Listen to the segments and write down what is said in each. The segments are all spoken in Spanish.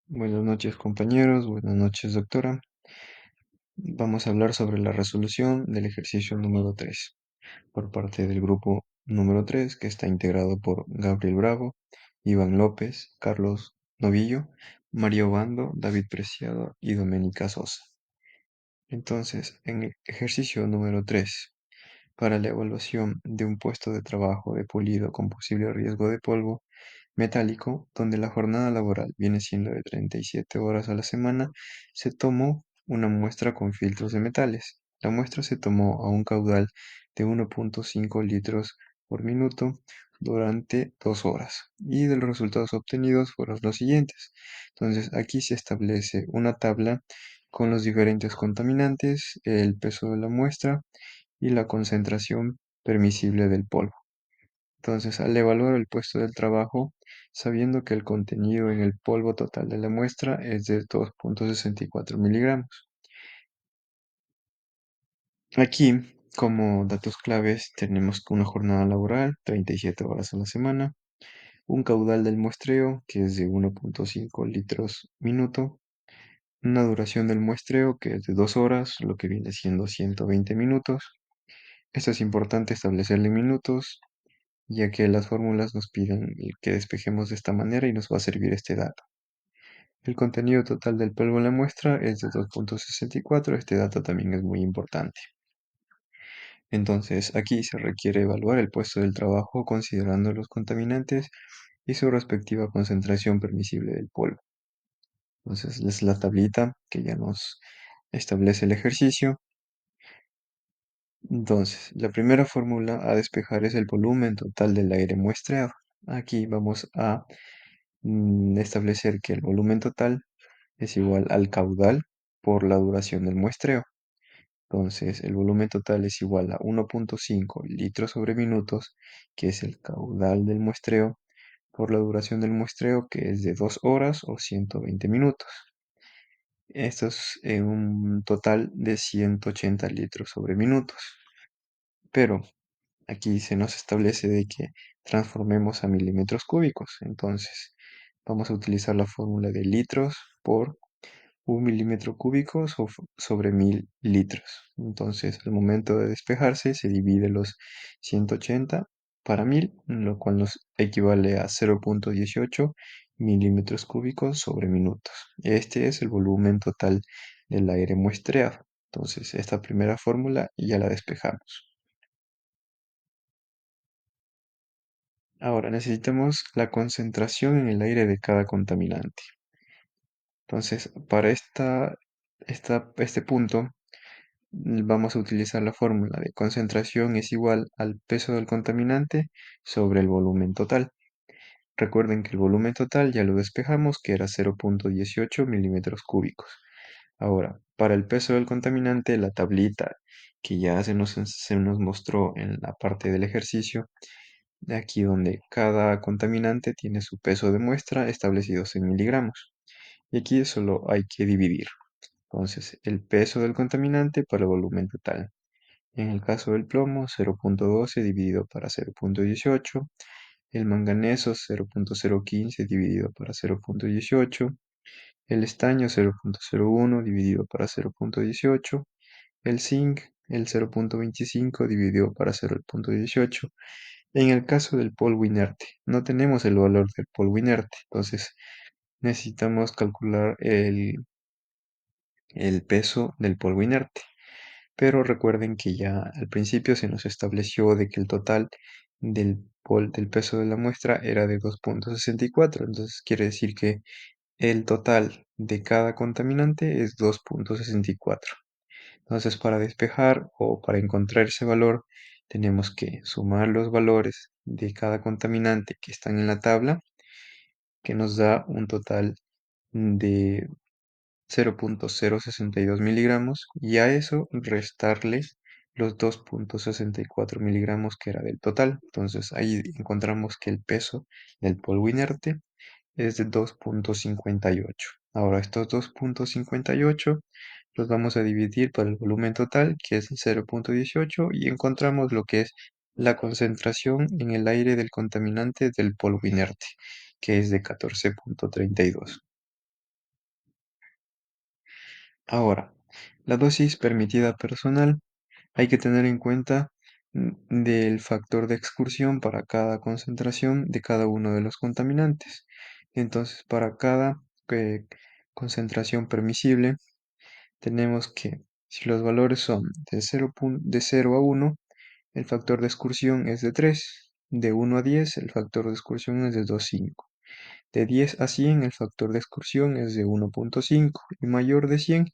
Buenas noches, compañeros. Buenas noches, doctora. Vamos a hablar sobre la resolución del ejercicio número 3 por parte del grupo número 3, que está integrado por Gabriel Bravo, Iván López, Carlos Novillo, Mario Bando, David Preciado y Doménica Sosa. Entonces, en el ejercicio número 3, para la evaluación de un puesto de trabajo de pulido con posible riesgo de polvo metálico, donde la jornada laboral viene siendo de 37 horas a la semana, se tomó una muestra con filtros de metales. La muestra se tomó a un caudal de 1.5 litros por minuto durante 2 horas y de los resultados obtenidos fueron los siguientes. Entonces aquí se establece una tabla con los diferentes contaminantes, el peso de la muestra y la concentración permisible del polvo. Entonces, al evaluar el puesto del trabajo, sabiendo que el contenido en el polvo total de la muestra es de 2.64 miligramos. Aquí, como datos claves, tenemos una jornada laboral, 37 horas a la semana, un caudal del muestreo, que es de 1.5 litros minuto, una duración del muestreo, que es de 2 horas, lo que viene siendo 120 minutos. Esto es importante establecerle minutos, ya que las fórmulas nos piden que despejemos de esta manera y nos va a servir este dato. El contenido total del polvo en la muestra es de 2.64, este dato también es muy importante. Entonces, aquí se requiere evaluar el puesto del trabajo considerando los contaminantes y su respectiva concentración permisible del polvo. Entonces, es la tablita que ya nos establece el ejercicio. Entonces, la primera fórmula a despejar es el volumen total del aire muestreado. Aquí vamos a establecer que el volumen total es igual al caudal por la duración del muestreo. Entonces, el volumen total es igual a 1.5 litros sobre minutos, que es el caudal del muestreo, por la duración del muestreo, que es de 2 horas o 120 minutos. Esto es un total de 180 litros sobre minutos. Pero aquí se nos establece de que transformemos a milímetros cúbicos. Entonces, vamos a utilizar la fórmula de litros por 1 milímetro cúbico sobre 1000 litros. Entonces, al momento de despejarse, se divide los 180 para 1000, lo cual nos equivale a 0.18 milímetros cúbicos sobre minutos. Este es el volumen total del aire muestreado. Entonces, esta primera fórmula ya la despejamos. Ahora necesitamos la concentración en el aire de cada contaminante. Entonces, para este punto, vamos a utilizar la fórmula de concentración es igual al peso del contaminante sobre el volumen total. Recuerden que el volumen total ya lo despejamos, que era 0.18 milímetros cúbicos. Ahora, para el peso del contaminante, la tablita que ya se nos mostró en la parte del ejercicio, de aquí donde cada contaminante tiene su peso de muestra establecidos en miligramos. Y aquí solo hay que dividir. Entonces, el peso del contaminante para el volumen total. En el caso del plomo, 0.12 dividido para 0.18, el manganeso 0.015 dividido para 0.18, el estaño 0.01 dividido para 0.18, el zinc el 0.25 dividido para 0.18. En el caso del polvo inerte, no tenemos el valor del polvo inerte, entonces necesitamos calcular el peso del polvo inerte. Pero recuerden que ya al principio se nos estableció de que el total del peso de la muestra era de 2.64. Entonces quiere decir que el total de cada contaminante es 2.64. Entonces, para despejar o para encontrar ese valor, tenemos que sumar los valores de cada contaminante que están en la tabla, que nos da un total de 0.062 miligramos, y a eso restarle los 2.64 miligramos que era del total. Entonces ahí encontramos que el peso del polvo inerte es de 2.58. Ahora estos 2.58 los vamos a dividir por el volumen total, que es 0.18, y encontramos lo que es la concentración en el aire del contaminante del polvo inerte, que es de 14.32. Ahora, la dosis permitida personal, hay que tener en cuenta del factor de excursión para cada concentración de cada uno de los contaminantes. Entonces, para cada eh, concentración permisible, tenemos que, si los valores son de 0 a 1, el factor de excursión es de 3. De 1 a 10, el factor de excursión es de 2,5. De 10 a 100, el factor de excursión es de 1,5. Y mayor de 100,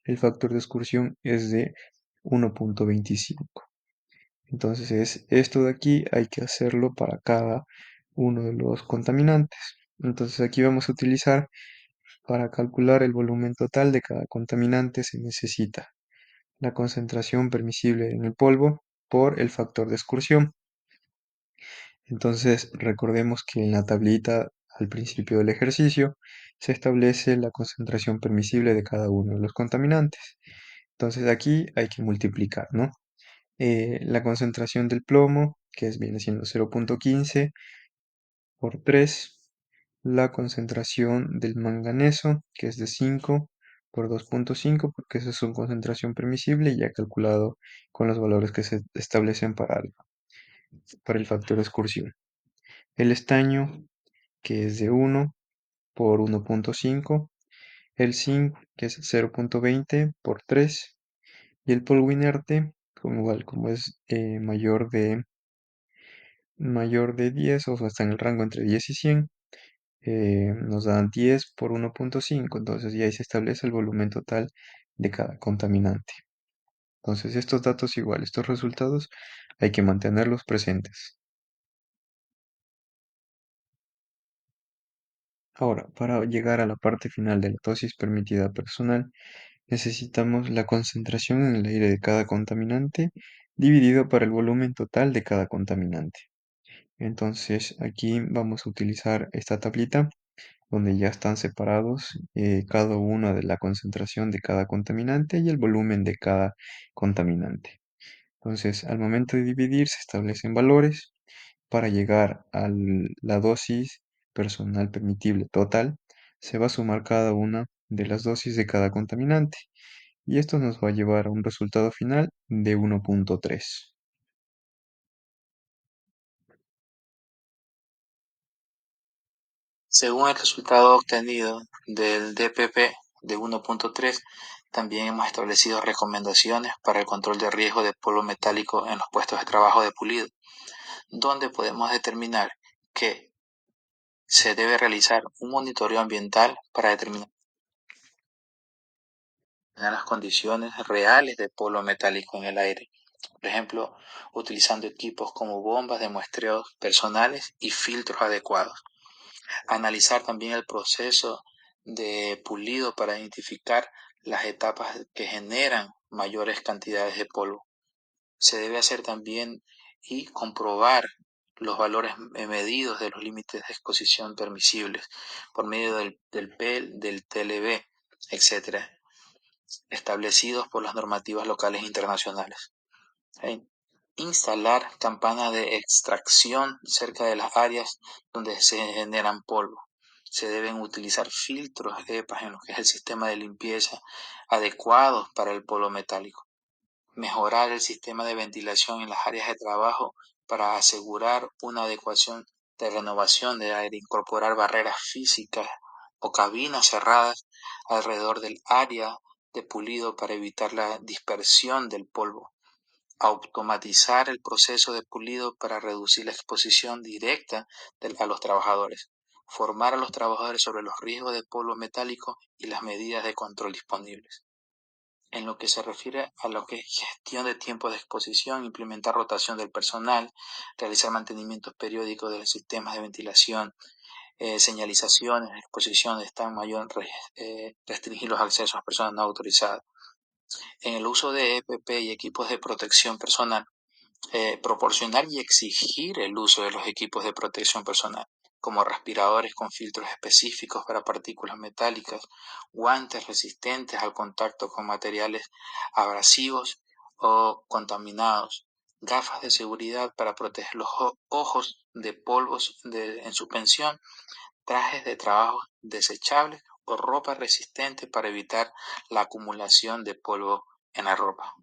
el factor de excursión es de 1,25. Entonces, esto de aquí hay que hacerlo para cada uno de los contaminantes. Entonces, aquí vamos a utilizar, para calcular el volumen total de cada contaminante, se necesita la concentración permisible en el polvo por el factor de excursión. Entonces, recordemos que en la tablita al principio del ejercicio se establece la concentración permisible de cada uno de los contaminantes. Entonces, aquí hay que multiplicar, ¿no? La concentración del plomo, viene siendo 0,15 por 3. La concentración del manganeso, que es de 5 por 2,5, porque esa es su concentración permisible, ya calculado con los valores que se establecen para el factor de excursión. El estaño, que es de 1 por 1,5. El zinc, que es 0,20 por 3. Y el polvo inerte, como es mayor de 10, o sea, está en el rango entre 10 y 100, nos dan 10 por 1,5. Entonces, ya ahí se establece el volumen total de cada contaminante. Entonces, estos datos igual, estos resultados, hay que mantenerlos presentes. Ahora, para llegar a la parte final de la dosis permitida personal, necesitamos la concentración en el aire de cada contaminante dividido por el volumen total de cada contaminante. Entonces, aquí vamos a utilizar esta tablita donde ya están separados cada una de la concentración de cada contaminante y el volumen de cada contaminante. Entonces, al momento de dividir se establecen valores para llegar a la dosis personal permitible total. Se va a sumar cada una de las dosis de cada contaminante y esto nos va a llevar a un resultado final de 1,3. Según el resultado obtenido del DPP de 1.3, también hemos establecido recomendaciones para el control de riesgo de polvo metálico en los puestos de trabajo de pulido, donde podemos determinar que se debe realizar un monitoreo ambiental para determinar las condiciones reales de polvo metálico en el aire. Por ejemplo, utilizando equipos como bombas de muestreo personales y filtros adecuados. Analizar también el proceso de pulido para identificar las etapas que generan mayores cantidades de polvo. Se debe hacer también y comprobar los valores medidos de los límites de exposición permisibles por medio del PEL, del TLB, etcétera, establecidos por las normativas locales e internacionales. ¿Sí? Instalar campanas de extracción cerca de las áreas donde se generan polvo. Se deben utilizar filtros EPA en lo que es el sistema de limpieza adecuados para el polvo metálico. Mejorar el sistema de ventilación en las áreas de trabajo para asegurar una adecuación de renovación de aire. Incorporar barreras físicas o cabinas cerradas alrededor del área de pulido para evitar la dispersión del polvo. Automatizar el proceso de pulido para reducir la exposición directa a los trabajadores. Formar a los trabajadores sobre los riesgos de polvo metálico y las medidas de control disponibles. En lo que se refiere a lo que es gestión de tiempo de exposición, implementar rotación del personal, realizar mantenimientos periódicos de los sistemas de ventilación, señalizaciones, exposición de estado mayor, restringir los accesos a personas no autorizadas. En el uso de EPP y equipos de protección personal, proporcionar y exigir el uso de los equipos de protección personal, como respiradores con filtros específicos para partículas metálicas, guantes resistentes al contacto con materiales abrasivos o contaminados, gafas de seguridad para proteger los ojos de polvos en suspensión, trajes de trabajo desechables o ropa resistente para evitar la acumulación de polvo en la ropa.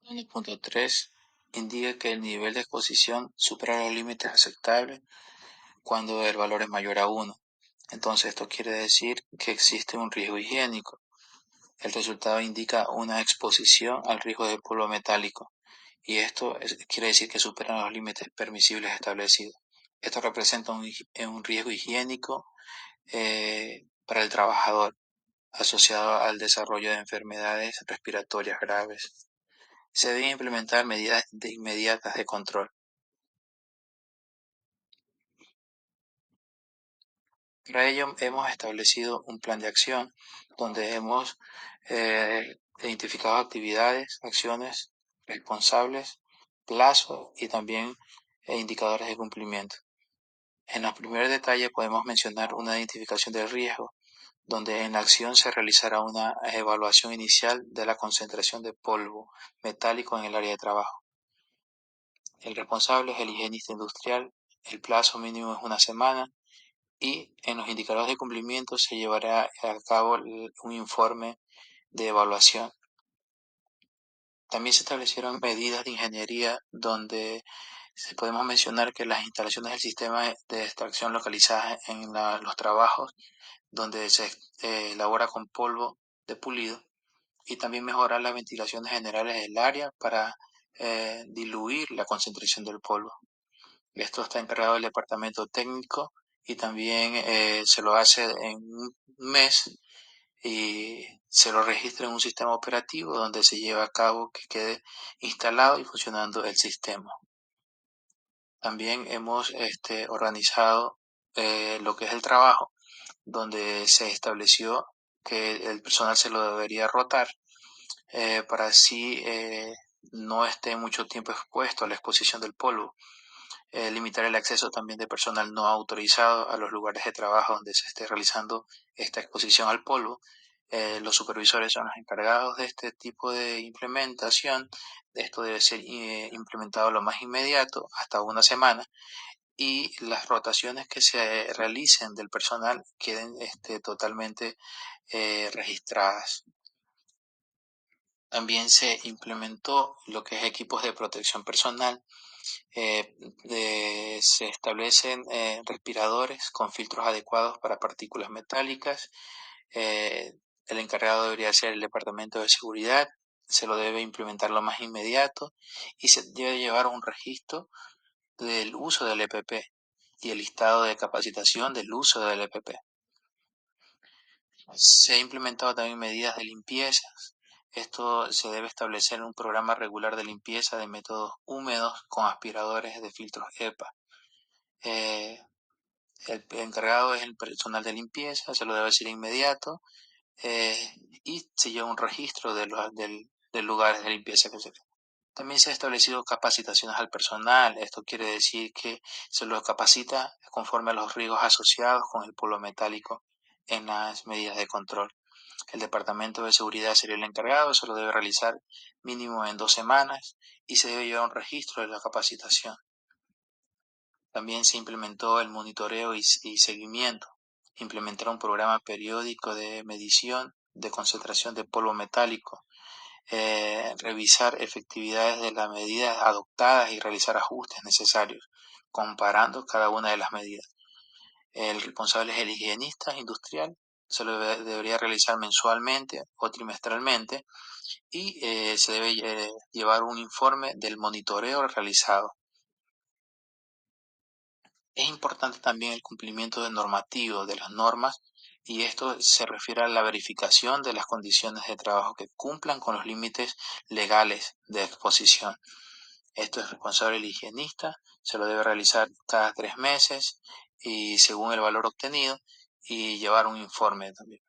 En el punto 3 indica que el nivel de exposición supera los límites aceptables cuando el valor es mayor a 1. Entonces esto quiere decir que existe un riesgo higiénico. El resultado indica una exposición al riesgo de polvo metálico y quiere decir que superan los límites permisibles establecidos. Esto representa un riesgo higiénico para el trabajador asociado al desarrollo de enfermedades respiratorias graves. Se deben implementar medidas inmediatas de control. Para ello hemos establecido un plan de acción donde hemos identificado actividades, acciones, responsables, plazos y también indicadores de cumplimiento. En los primeros detalles podemos mencionar una identificación del riesgo, donde en la acción se realizará una evaluación inicial de la concentración de polvo metálico en el área de trabajo. El responsable es el higienista industrial, el plazo mínimo es una semana y en los indicadores de cumplimiento se llevará a cabo un informe de evaluación. También se establecieron medidas de ingeniería donde podemos mencionar que las instalaciones del sistema de extracción localizadas en los trabajos donde se elabora con polvo de pulido y también mejorar las ventilaciones generales del área para diluir la concentración del polvo. Esto está encargado del departamento técnico y también se lo hace en un mes y se lo registra en un sistema operativo donde se lleva a cabo que quede instalado y funcionando el sistema. También hemos organizado lo que es el trabajo, donde se estableció que el personal se lo debería rotar para así no esté mucho tiempo expuesto a la exposición del polvo. Limitar el acceso también de personal no autorizado a los lugares de trabajo donde se esté realizando esta exposición al polvo. Los supervisores son los encargados de este tipo de implementación. Esto debe ser implementado lo más inmediato, hasta una semana, y las rotaciones que se realicen del personal queden totalmente registradas. También se implementó lo que es equipos de protección personal. Se establecen respiradores con filtros adecuados para partículas metálicas. Eh, el encargado debería ser el departamento de seguridad. Se lo debe implementar lo más inmediato y se debe llevar un registro del uso del EPP y el listado de capacitación del uso del EPP. Se ha implementado también medidas de limpieza. Esto se debe establecer un programa regular de limpieza de métodos húmedos con aspiradores de filtros EPA. Eh, el encargado es el personal de limpieza, se lo debe hacer inmediato y se lleva un registro de lugares de limpieza que se. También se ha establecido capacitaciones al personal. Esto quiere decir que se los capacita conforme a los riesgos asociados con el polvo metálico en las medidas de control. El departamento de seguridad sería el encargado, se lo debe realizar mínimo en 2 semanas y se debe llevar un registro de la capacitación. También se implementó el monitoreo y seguimiento. Implementar un programa periódico de medición de concentración de polvo metálico. Revisar efectividades de las medidas adoptadas y realizar ajustes necesarios, comparando cada una de las medidas. El responsable es el higienista industrial, se lo debería realizar mensualmente o trimestralmente y se debe llevar un informe del monitoreo realizado. Es importante también el cumplimiento de normativo de las normas y esto se refiere a la verificación de las condiciones de trabajo que cumplan con los límites legales de exposición. Esto es responsable el higienista, se lo debe realizar cada 3 meses y según el valor obtenido y llevar un informe también.